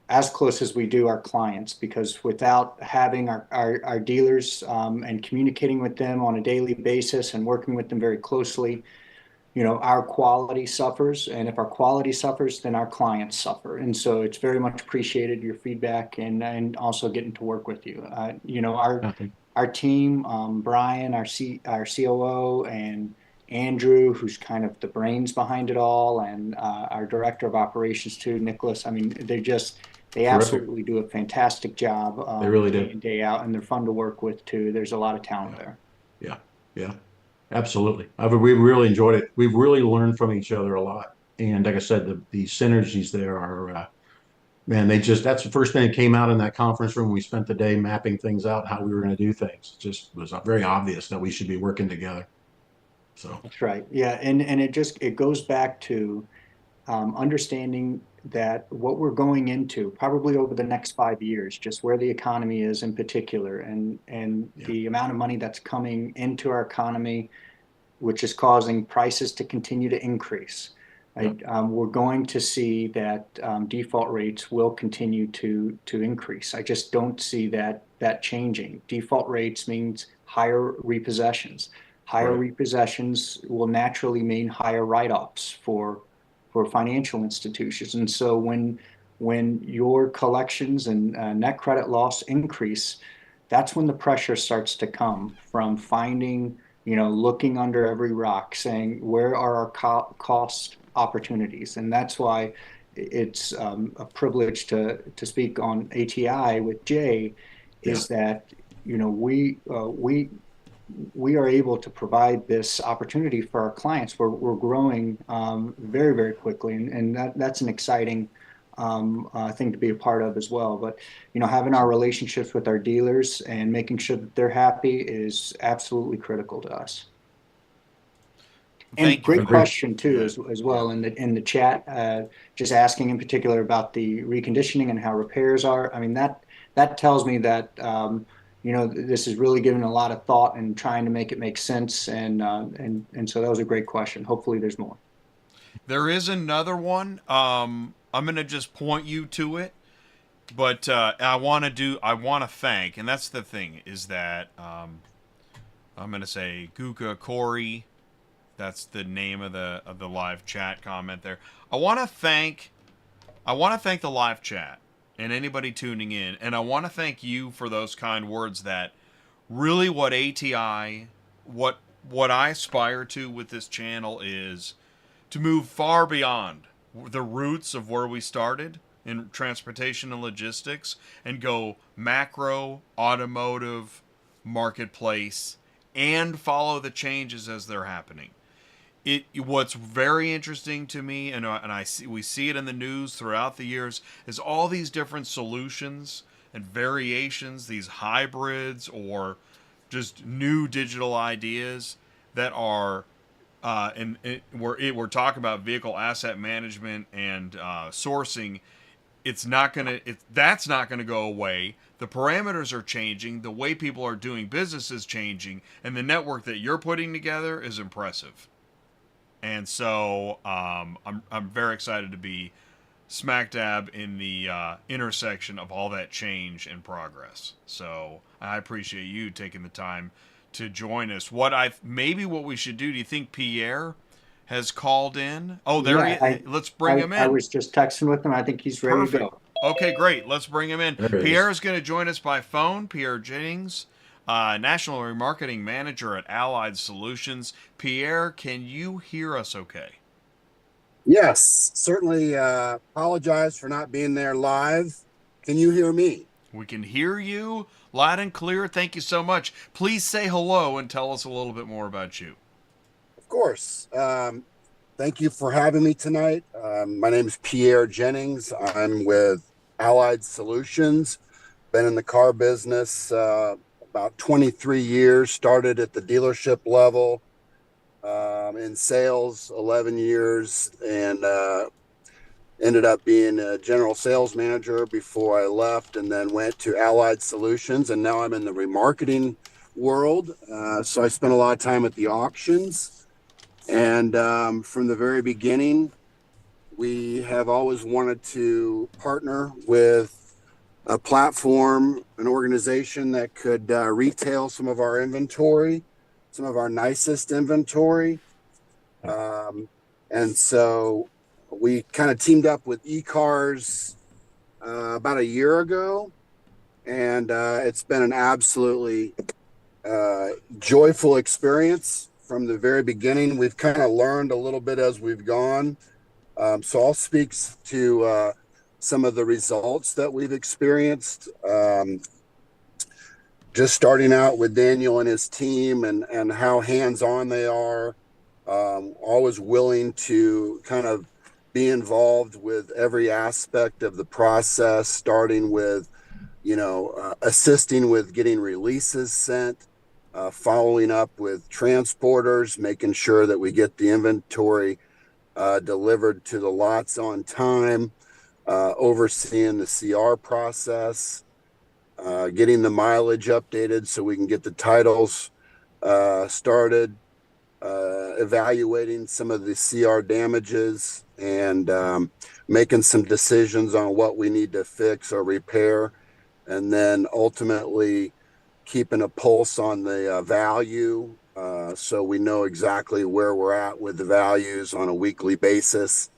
as close as we do our clients, because without having our dealers and communicating with them on a daily basis and working with them very closely, our quality suffers. And if our quality suffers, then our clients suffer. And so it's very much appreciated, your feedback, and also getting to work with you. Our team, Brian, our COO, and Andrew, who's kind of the brains behind it all, and our director of operations too, Nicholas. I mean, they absolutely do a fantastic job. They really day do. in, day out, and they're fun to work with too. There's a lot of talent there. Yeah. Yeah. Absolutely. We really enjoyed it. We've really learned from each other a lot. And like I said, the synergies there are, man, that's the first thing that came out in that conference room. We spent the day mapping things out, how we were going to do things. It just was very obvious that we should be working together. So That's right. Yeah. And it goes back to understanding that what we're going into probably over the next 5 years, just where the economy is in particular, and the amount of money that's coming into our economy, which is causing prices to continue to increase. Right? We're going to see that default rates will continue to increase. I just don't see that changing. Default rates means higher repossessions. Higher repossessions will naturally mean higher write-offs for financial institutions. And so when your collections and net credit loss increase, that's when the pressure starts to come from finding, looking under every rock, saying, where are our cost opportunities? And that's why it's a privilege to speak on ATI with Jay, is that, we are able to provide this opportunity for our clients. We're growing very, very quickly, and that's an exciting thing to be a part of as well. But having our relationships with our dealers and making sure that they're happy is absolutely critical to us. And great question too, as well in the chat, just asking in particular about the reconditioning and how repairs are. I mean, that tells me that this is really given a lot of thought and trying to make it make sense. And so that was a great question. Hopefully there's more. There is another one. I'm going to just point you to it, but I want to thank, and that's the thing, is that I'm going to say Guka Corey. That's the name of the live chat comment there. I want to thank the live chat and anybody tuning in, and I want to thank you for those kind words. That really what ATI, what I aspire to with this channel is to move far beyond the roots of where we started in transportation and logistics and go macro, automotive, marketplace, and follow the changes as they're happening. What's very interesting to me, and we see it in the news throughout the years, is all these different solutions and variations, these hybrids or just new digital ideas that are we're talking about vehicle asset management and sourcing. That's not gonna go away. The parameters are changing. The way people are doing business is changing, and the network that you're putting together is impressive. And so I'm very excited to be smack dab in the intersection of all that change and progress. So I appreciate you taking the time to join us. What we should do? Do you think Pierre has called in? Oh, let's bring him in. I was just texting with him. I think he's ready to go. Okay, great. Let's bring him in. Pierre is going to join us by phone. Pierre Jennings, National Remarketing Manager at Allied Solutions. Pierre, can you hear us okay? Yes, certainly apologize for not being there live. Can you hear me? We can hear you loud and clear. Thank you so much. Please say hello and tell us a little bit more about you. Of course. Thank you for having me tonight. My name is Pierre Jennings. I'm with Allied Solutions. Been in the car business about 23 years, started at the dealership level, in sales 11 years, and ended up being a general sales manager before I left, and then went to Allied Solutions, and now I'm in the remarketing world. So I spent a lot of time at the auctions, and from the very beginning, we have always wanted to partner with a platform, an organization that could retail some of our inventory, some of our nicest inventory. And so we kind of teamed up with E-Carzz about a year ago, and it's been an absolutely joyful experience from the very beginning. We've kind of learned a little bit as we've gone. So I'll speak to some of the results that we've experienced. Just starting out with Daniel and his team and how hands-on they are, always willing to kind of be involved with every aspect of the process, starting with, assisting with getting releases sent, following up with transporters, making sure that we get the inventory delivered to the lots on time, overseeing the CR process, getting the mileage updated so we can get the titles started, evaluating some of the CR damages, and making some decisions on what we need to fix or repair, and then ultimately keeping a pulse on the value, so we know exactly where we're at with the values on a weekly basis,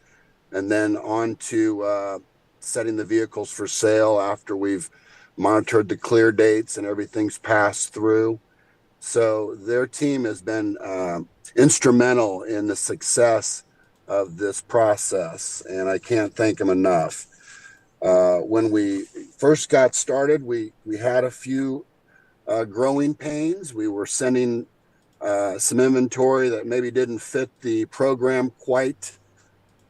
and then on to setting the vehicles for sale after we've monitored the clear dates and everything's passed through. So their team has been instrumental in the success of this process, and I can't thank them enough. When we first got started, we had a few growing pains. We were sending some inventory that maybe didn't fit the program quite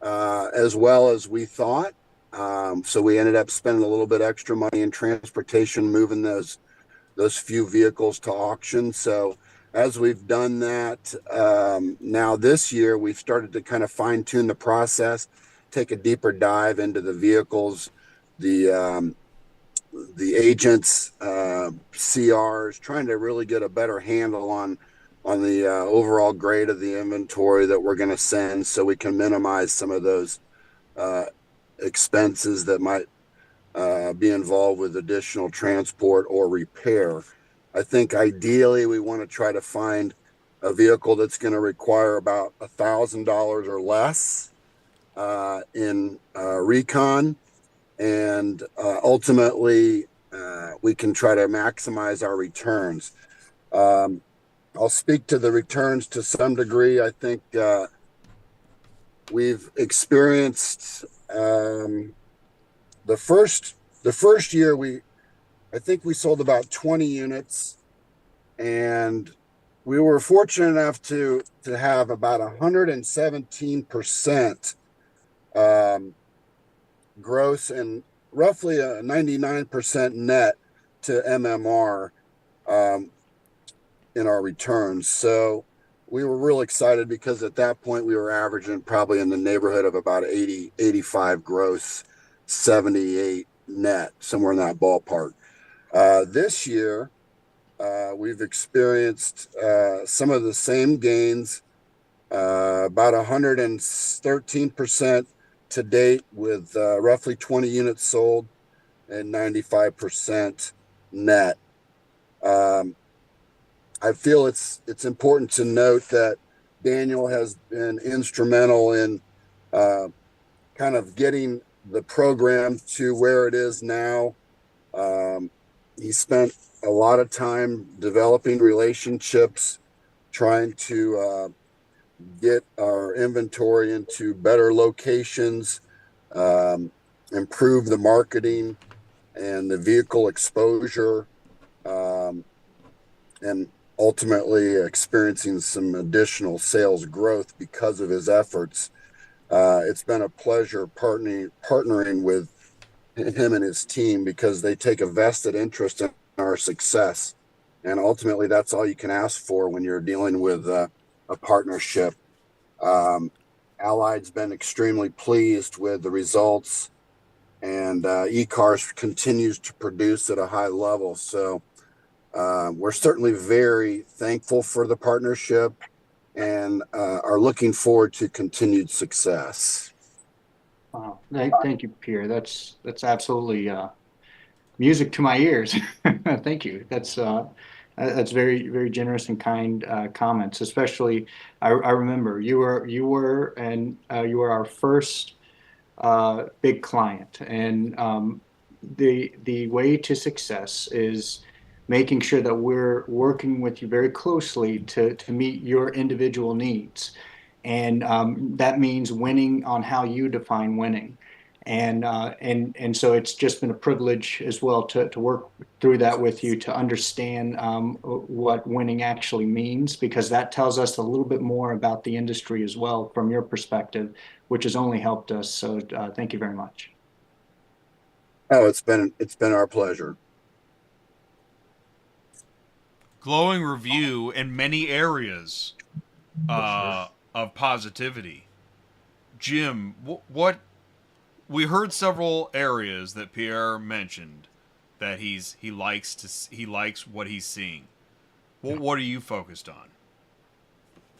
as well as we thought. So we ended up spending a little bit extra money in transportation, moving those few vehicles to auction. So as we've done that, now this year, we've started to kind of fine tune the process, take a deeper dive into the vehicles, the agents, CRs, trying to really get a better handle on the overall grade of the inventory that we're going to send, so we can minimize some of those expenses that might be involved with additional transport or repair. I think ideally we want to try to find a vehicle that's going to require about $1,000 or less in recon, and ultimately we can try to maximize our returns. I'll speak to the returns to some degree. I think we've experienced the first year I think we sold about 20 units, and we were fortunate enough to have about 117% gross and roughly a 99% net to MMR in our returns. So we were real excited because at that point we were averaging probably in the neighborhood of about 80, 85 gross, 78 net, somewhere in that ballpark. This year, we've experienced some of the same gains, about 113% to date, with roughly 20 units sold and 95% net. I feel it's important to note that Daniel has been instrumental in kind of getting the program to where it is now. He spent a lot of time developing relationships, trying to get our inventory into better locations, improve the marketing and the vehicle exposure, and ultimately experiencing some additional sales growth because of his efforts. It's been a pleasure partnering with him and his team because they take a vested interest in our success. And ultimately, that's all you can ask for when you're dealing with a partnership. Allied's been extremely pleased with the results, and E-Carzz continues to produce at a high level. So we're certainly very thankful for the partnership and are looking forward to continued success. Wow. Thank you, Pierre. That's absolutely music to my ears. Thank you. That's very, very generous and kind comments. Especially, I remember you were our first big client, and the way to success is making sure that we're working with you very closely to meet your individual needs. And that means winning on how you define winning. And so it's just been a privilege as well to work through that with you, to understand what winning actually means, because that tells us a little bit more about the industry as well from your perspective, which has only helped us. So thank you very much. Oh, it's been our pleasure. Glowing review in many areas of positivity. Jim, what we heard several areas that Pierre mentioned that he likes what he's seeing. What are you focused on?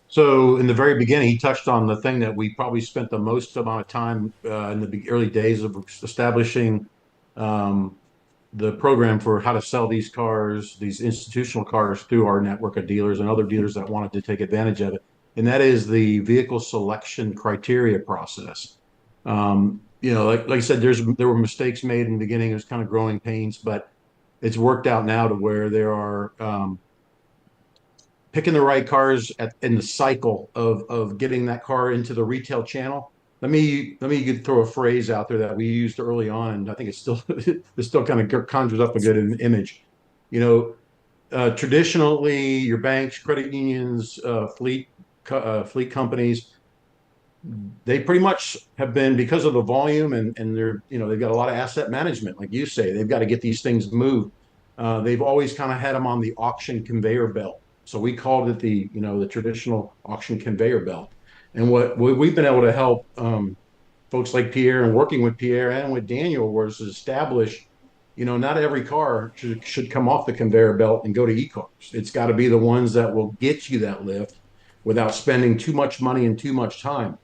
So in the very beginning, he touched on the thing that we probably spent the most amount of time in the early days of establishing the program for how to sell these cars, these institutional cars, through our network of dealers and other dealers that wanted to take advantage of it. And that is the vehicle selection criteria process. Like I said, there were mistakes made in the beginning. It was kind of growing pains, but it's worked out now to where there are picking the right cars in the cycle of getting that car into the retail channel. Let me throw a phrase out there that we used early on, and I think it still kind of conjures up a good image. Traditionally, your banks, credit unions, fleet companies, they pretty much have been, because of the volume and they've got a lot of asset management, like you say, they've got to get these things moved. They've always kind of had them on the auction conveyor belt. So we called it the traditional auction conveyor belt. And what we've been able to help folks like Pierre, and working with Pierre and with Daniel, was establish, not every car should come off the conveyor belt and go to E-Carzz. It's got to be the ones that will get you that lift without spending too much money and too much time.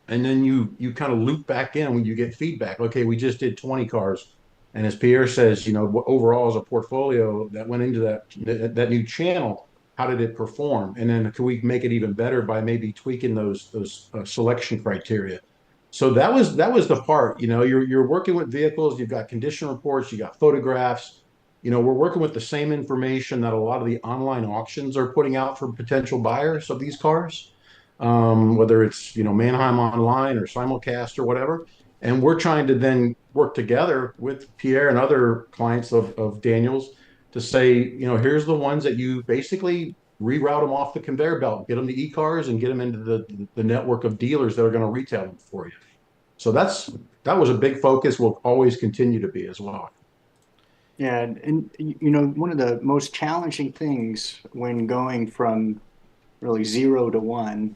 And then you kind of loop back in when you get feedback. Okay, we just did 20 cars. And as Pierre says, overall as a portfolio that went into that new channel, how did it perform? And then can we make it even better by maybe tweaking those selection criteria? So that was the part. You're working with vehicles. You've got condition reports. You got photographs. We're working with the same information that a lot of the online auctions are putting out for potential buyers of these cars, whether it's Manheim Online or Simulcast or whatever. And we're trying to then work together with Pierre and other clients of Daniel's to say, here's the ones that you basically reroute them off the conveyor belt, get them to E-Carzz and get them into the network of dealers that are going to retail them for you. So that was a big focus, will always continue to be as well. Yeah, and one of the most challenging things when going from really 0 to 1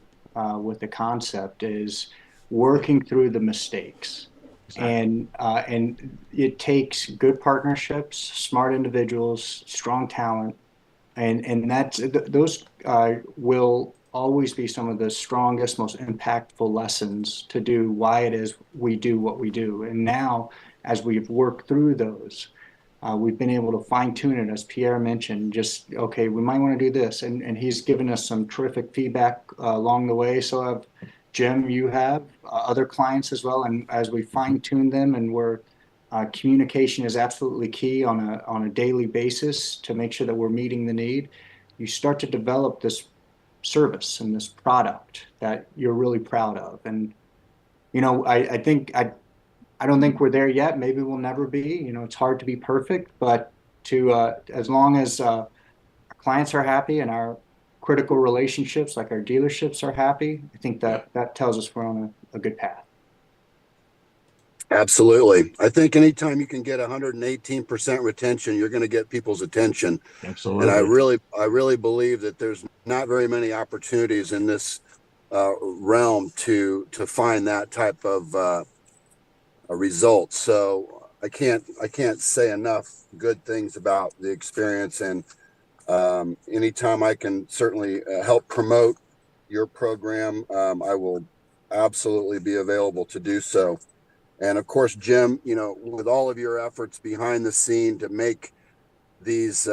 with the concept is working through the mistakes. Exactly. And it takes good partnerships, smart individuals, strong talent, and those will always be some of the strongest, most impactful lessons to do why it is we do what we do. And now, as we've worked through those, we've been able to fine tune it, as Pierre mentioned, just, okay, we might want to do this. And he's given us some terrific feedback along the way. So have Jim, you have other clients as well. And as we fine tune them, and communication is absolutely key on a daily basis to make sure that we're meeting the need, you start to develop this service and this product that you're really proud of. And, I don't think we're there yet. Maybe we'll never be. It's hard to be perfect, but as long as our clients are happy and our critical relationships, like our dealerships, are happy, I think that tells us we're on a good path. Absolutely. I think anytime you can get 118% retention, you're going to get people's attention. Absolutely. And I really believe that there's not very many opportunities in this realm to find that type of a result. So I can't say enough good things about the experience, and anytime I can certainly help promote your program, I will absolutely be available to do so. And of course, Jim, with all of your efforts behind the scene to make these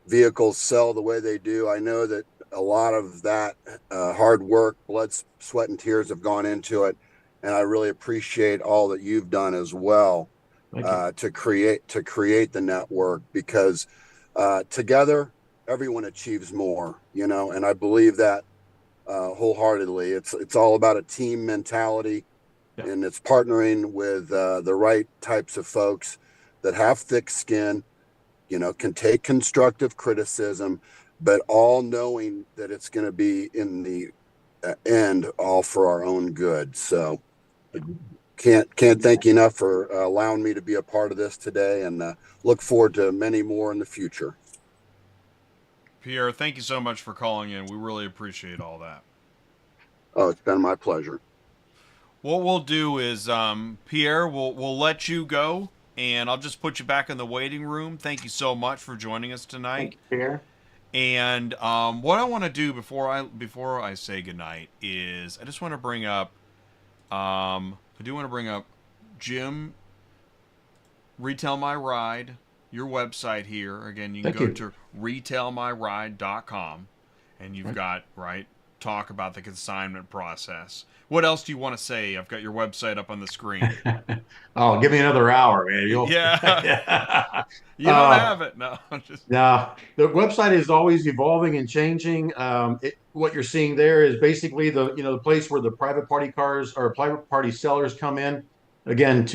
vehicles sell the way they do, I know that a lot of that hard work, blood, sweat, and tears have gone into it. And I really appreciate all that you've done as well to create the network, because together everyone achieves more, and I believe that wholeheartedly. It's all about a team mentality, and it's partnering with the right types of folks that have thick skin, can take constructive criticism, but all knowing that it's going to be in the end all for our own good. So can't thank you enough for allowing me to be a part of this today, and look forward to many more in the future. Pierre, thank you so much for calling in. We really appreciate all that. Oh, it's been my pleasure. What we'll do is, Pierre, we'll let you go, and I'll just put you back in the waiting room. Thank you so much for joining us tonight. Thank you, Pierre. And what I want to do before I say goodnight is I just want to bring up, Jim, Retail My Ride, your website here. Again, you can go to retailmyride.com, and you've got, talk about the consignment process. What else do you want to say? I've got your website up on the screen. Oh, give me another hour, man. Yeah. You don't have it. No. No, the website is always evolving and changing. What you're seeing there is basically the place where the private party cars or private party sellers come in. Again,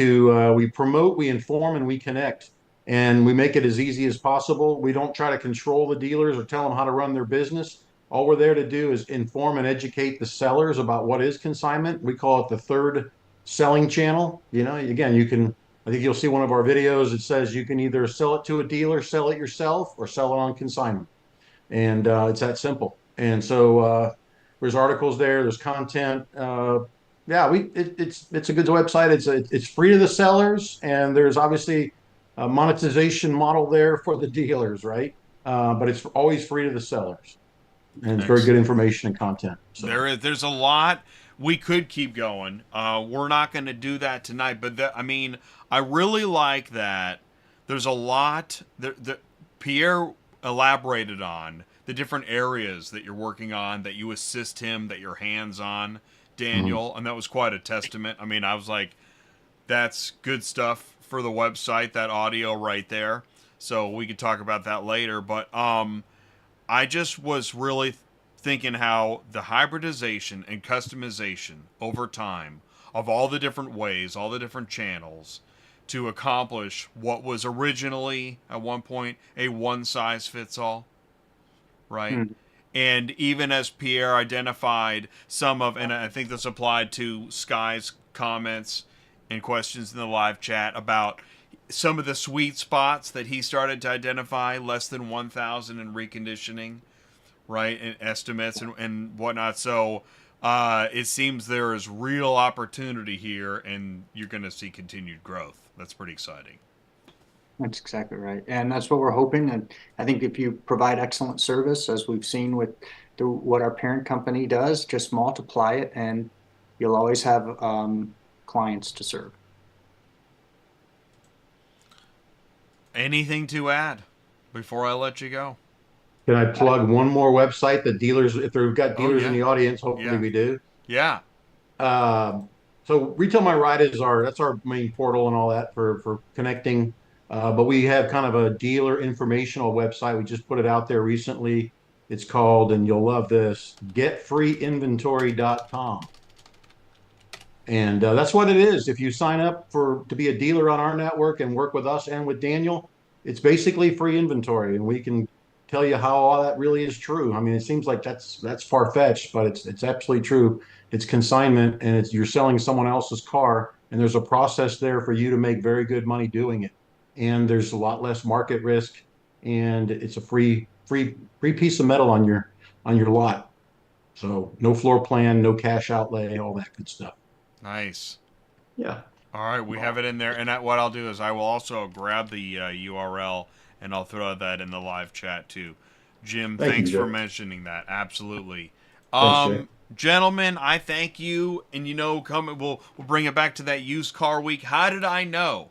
we promote, we inform, and we connect, and we make it as easy as possible. We don't try to control the dealers or tell them how to run their business. All we're there to do is inform and educate the sellers about what is consignment. We call it the third selling channel. Again, I think you'll see one of our videos. It says you can either sell it to a dealer, sell it yourself, or sell it on consignment. And it's that simple. And so there's articles there, there's content. It's a good website. It's free to the sellers, and there's obviously a monetization model there for the dealers, right? But it's always free to the sellers. And it's very good information and content. So. There's a lot. We could keep going. We're not going to do that tonight. But I really like that. There's a lot that Pierre elaborated on the different areas that you're working on, that you assist him, that you're hands on, Daniel, and that was quite a testament. I was like, that's good stuff for the website. That audio right there. So we could talk about that later. But I just was really thinking how the hybridization and customization over time of all the different ways, all the different channels to accomplish what was originally at one point a one-size-fits-all, right? Hmm. And even as Pierre identified some of, and I think this applied to Sky's comments and questions in the live chat about some of the sweet spots that he started to identify, less than 1,000 in reconditioning, right, and estimates and whatnot. So it seems there is real opportunity here, and you're going to see continued growth. That's pretty exciting. That's exactly right. And that's what we're hoping. And I think if you provide excellent service, as we've seen with what our parent company does, just multiply it and you'll always have clients to serve. Anything to add before I let you go? Can I plug one more website that dealers, if they've got Oh, dealers yeah. in the audience, hopefully Yeah. we do. Yeah. So Retail My Ride is that's our main portal and all that for connecting. But we have kind of a dealer informational website. We just put it out there recently. It's called, and you'll love this, getfreeinventory.com. And that's what it is. If you sign up to be a dealer on our network and work with us and with Daniel, it's basically free inventory, and we can tell you how all that really is true. I mean, it seems like that's far-fetched, but it's absolutely true. It's consignment, and you're selling someone else's car, and there's a process there for you to make very good money doing it. And there's a lot less market risk, and it's a free piece of metal on your lot. So no floor plan, no cash outlay, all that good stuff. Nice. Yeah. All right, we have it in there. And what I'll do is I will also grab the URL and I'll throw that in the live chat too. Jim, thanks for mentioning that. Absolutely. Thanks, Jay. Gentlemen, I thank you. And we'll bring it back to that used car week. How did I know?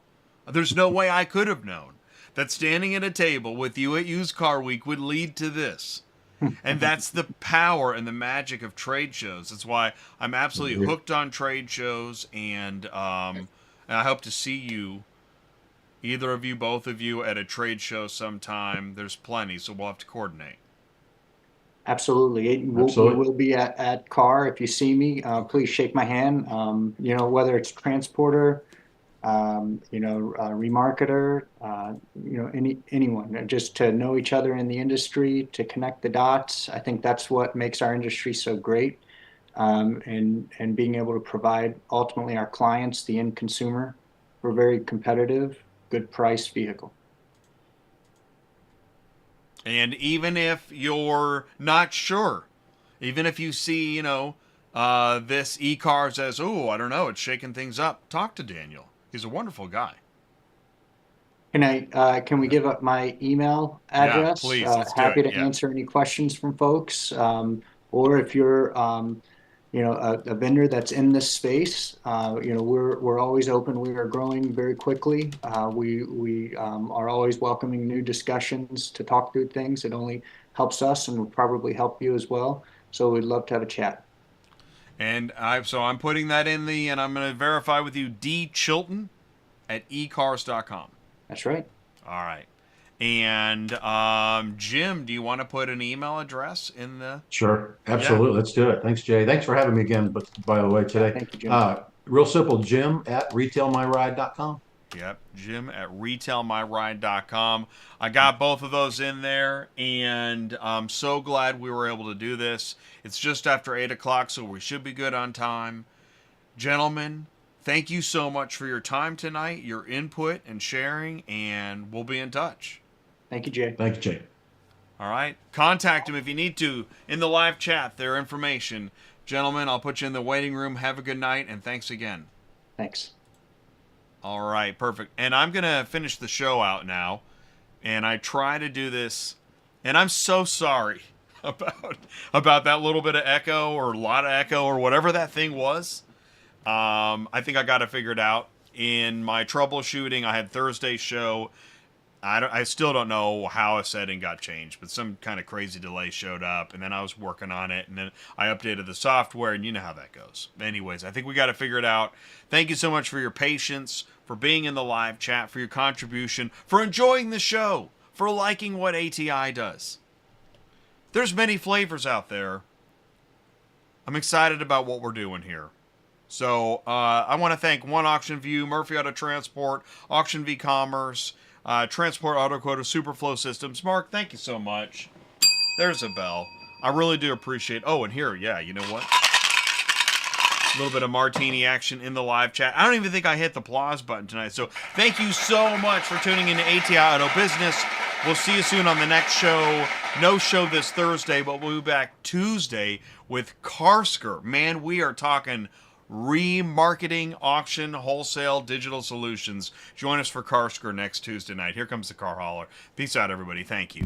There's no way I could have known that standing at a table with you at used car week would lead to this. And that's the power and the magic of trade shows. That's why I'm absolutely hooked on trade shows, and I hope to see you, either of you, both of you, at a trade show sometime. There's plenty, so we'll have to coordinate. Absolutely. We will be at CAR. If you see me, please shake my hand. Whether it's transporter, remarketer, anyone, just to know each other in the industry, to connect the dots. I think that's what makes our industry so great, and being able to provide ultimately our clients, the end consumer, we're very competitive, good price vehicle. And even if you're not sure, even if you see, this E-Carzz as, I don't know, it's shaking things up, talk to Daniel. He's a wonderful guy. Can we give up my email address? Yeah, please. Let's do happy it. to answer any questions from folks. Or if you're, a vendor that's in this space, we're always open. We are growing very quickly. We are always welcoming new discussions to talk through things. It only helps us and will probably help you as well. So we'd love to have a chat. And I'm putting that in and I'm going to verify with you, Chilton at E-Carzz.com. That's right. All right. And Jim, do you want to put an email address in the? Sure, absolutely. Yeah. Let's do it. Thanks, Jay. Thanks for having me again. But by the way, today, thank you, Jim. Real simple, Jim at retailmyride.com. Yep, Jim at retailmyride.com. I got both of those in there, and I'm so glad we were able to do this. It's just after 8 o'clock, so we should be good on time. Gentlemen, thank you so much for your time tonight, your input and sharing, and we'll be in touch. Thank you, Jay. Thanks, Jay. All right. Contact them if you need to in the live chat, their information. Gentlemen, I'll put you in the waiting room. Have a good night, and thanks again. Thanks. All right, perfect. And I'm going to finish the show out now. And I try to do this, and I'm so sorry about that little bit of echo or a lot of echo or whatever that thing was. I think I got it figured out. In my troubleshooting, I had Thursday's show. I still don't know how a setting got changed, but some kind of crazy delay showed up, and then I was working on it, and then I updated the software, and you know how that goes. Anyways, I think we got to figure it out. Thank you so much for your patience, for being in the live chat, for your contribution, for enjoying the show, for liking what ATI does. There's many flavors out there. I'm excited about what we're doing here. So I want to thank One Auction View, Murphy Auto Transport, Auction V Commerce, Transport Auto Quote, Superflow Systems. Mark, thank you so much. There's a bell. I really do appreciate. Oh, and here, yeah, you know what? A little bit of martini action in the live chat. I don't even think I hit the applause button tonight. So thank you so much for tuning in to ATI Auto Business. We'll see you soon on the next show. No show this Thursday, but we'll be back Tuesday with Karsker. Man, we are talking remarketing, auction, wholesale, digital solutions. Join us for Karsker next Tuesday night. Here comes the car hauler. Peace out, everybody. Thank you.